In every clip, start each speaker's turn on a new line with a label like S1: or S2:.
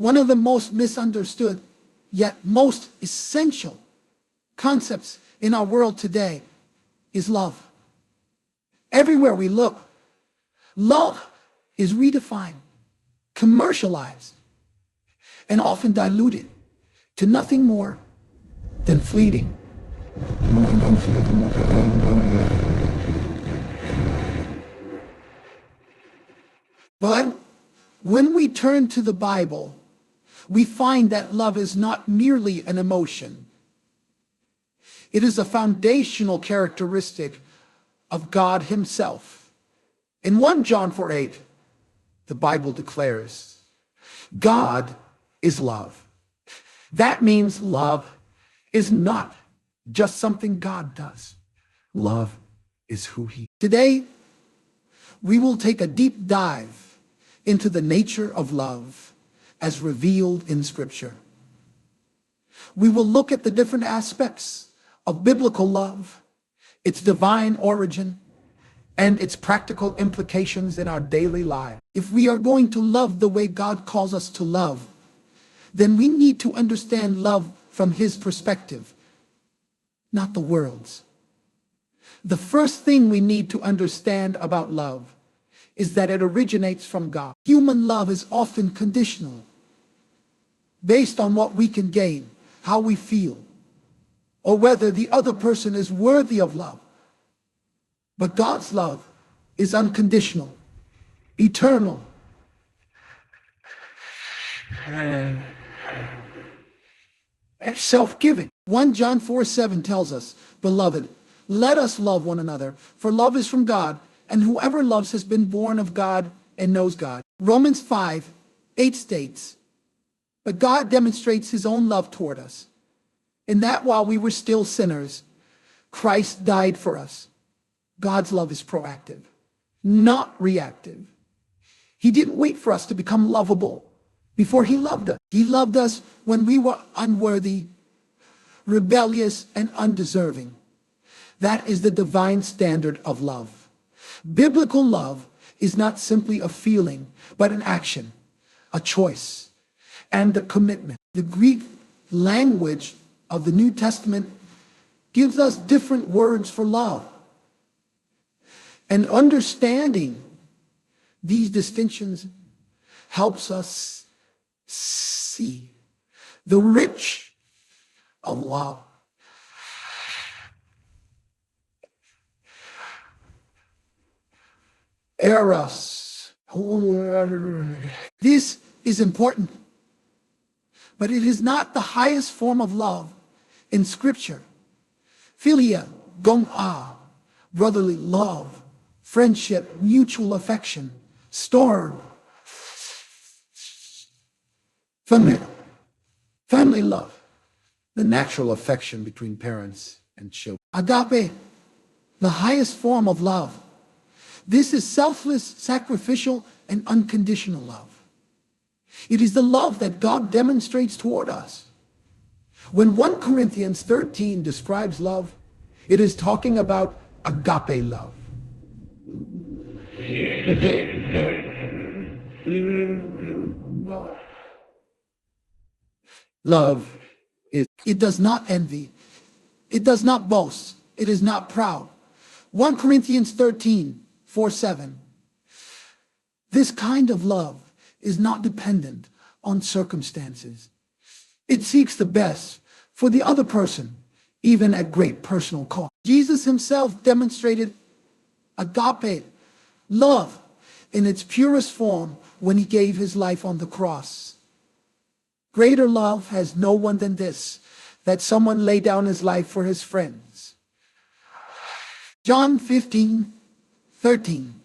S1: One of the most misunderstood, yet most essential concepts in our world today is love. Everywhere we look, love is redefined, commercialized, and often diluted to nothing more than fleeting. But when we turn to the Bible, we find that love is not merely an emotion. It is a foundational characteristic of God himself. In 1 John 4:8, the Bible declares, God is love. That means love is not just something God does. Love is who he is. Today, we will take a deep dive into the nature of love as revealed in Scripture. We will look at the different aspects of biblical love, its divine origin, and its practical implications in our daily life. If we are going to love the way God calls us to love, then we need to understand love from his perspective, not the world's. The first thing we need to understand about love is that it originates from God. Human love is often conditional, based on what we can gain, how we feel, or whether the other person is worthy of love. But God's love is unconditional, eternal, and self-giving. 1 John 4:7 tells us, Beloved, let us love one another, for love is from God, and whoever loves has been born of God and knows God. Romans 5:8 states, But God demonstrates his own love toward us, in that while we were still sinners, Christ died for us. God's love is proactive, not reactive. He didn't wait for us to become lovable before he loved us. He loved us when we were unworthy, rebellious, and undeserving. That is the divine standard of love. Biblical love is not simply a feeling, but an action, a choice, and a commitment. The Greek language of the New Testament gives us different words for love. And understanding these distinctions helps us see the rich of love. Eros. This is important, but it is not the highest form of love in Scripture. Philia, gong-ah, brotherly love, friendship, mutual affection, storm, family love, the natural affection between parents and children. Agape, the highest form of love. This is selfless, sacrificial, and unconditional love. It is the love that God demonstrates toward us. When 1 Corinthians 13 describes love, it is talking about agape love. Love it does not envy. It does not boast. It is not proud. 1 Corinthians 13:4-7. This kind of love is not dependent on circumstances. It seeks the best for the other person, even at great personal cost. Jesus himself demonstrated agape love in its purest form when he gave his life on the cross. Greater love has no one than this, that someone lay down his life for his friends. John 15:13.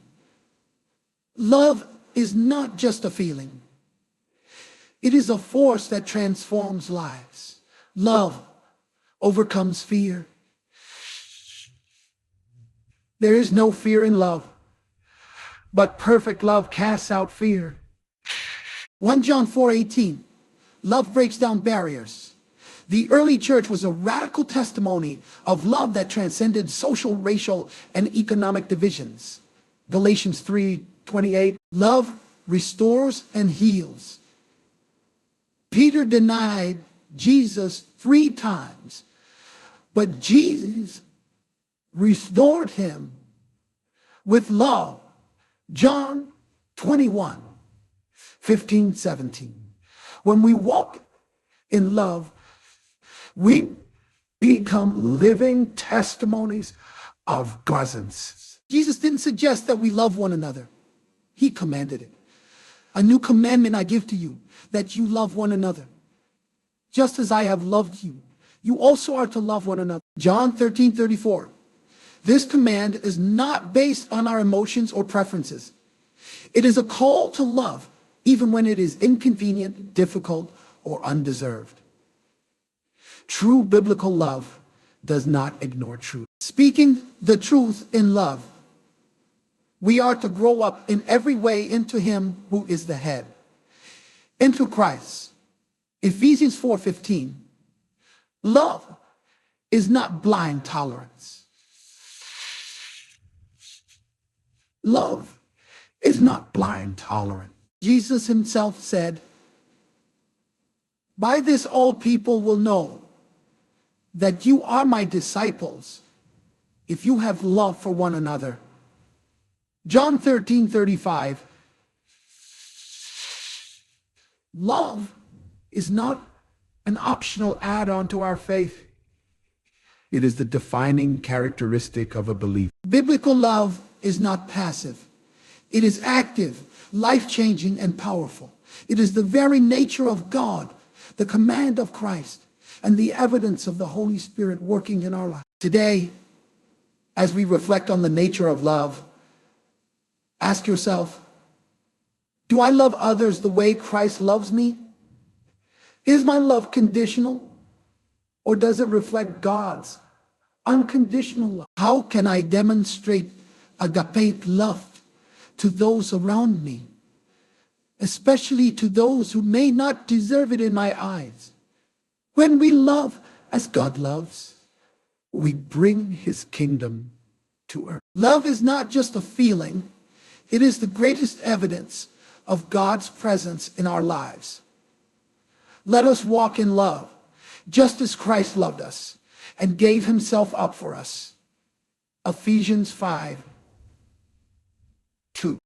S1: Love is not just a feeling. It is a force that transforms lives. Love overcomes fear. There is no fear in love, but perfect love casts out fear. 1 John 4:18. Love breaks down barriers. The early church was a radical testimony of love that transcended social, racial, and economic divisions. Galatians 3:28. Love restores and heals. Peter denied Jesus 3 times, but Jesus restored him with love. John 21:15-17. When we walk in love, we become living testimonies of God's presence. Jesus didn't suggest that we love one another. He commanded it. A new commandment I give to you, that you love one another. Just as I have loved you, you also are to love one another. John 13:34. This command is not based on our emotions or preferences. It is a call to love, even when it is inconvenient, difficult, or undeserved. True biblical love does not ignore truth. Speaking the truth in love, we are to grow up in every way into Him who is the head, into Christ. Ephesians 4:15. Love is not blind tolerance. Love is not blind tolerance. Jesus himself said, "By this all people will know that you are my disciples, if you have love for one another." John 13:35. Love is not an optional add-on to our faith. It is the defining characteristic of a believer. Biblical love is not passive. It is active, life-changing, and powerful. It is the very nature of God, the command of Christ, and the evidence of the Holy Spirit working in our lives. Today, as we reflect on the nature of love, ask yourself, do I love others the way Christ loves me? Is my love conditional, or does it reflect God's unconditional love? How can I demonstrate agape love to those around me, especially to those who may not deserve it in my eyes? When we love as God loves, we bring His kingdom to earth. Love is not just a feeling, it is the greatest evidence of God's presence in our lives. Let us walk in love, just as Christ loved us and gave Himself up for us. Ephesians 5:2.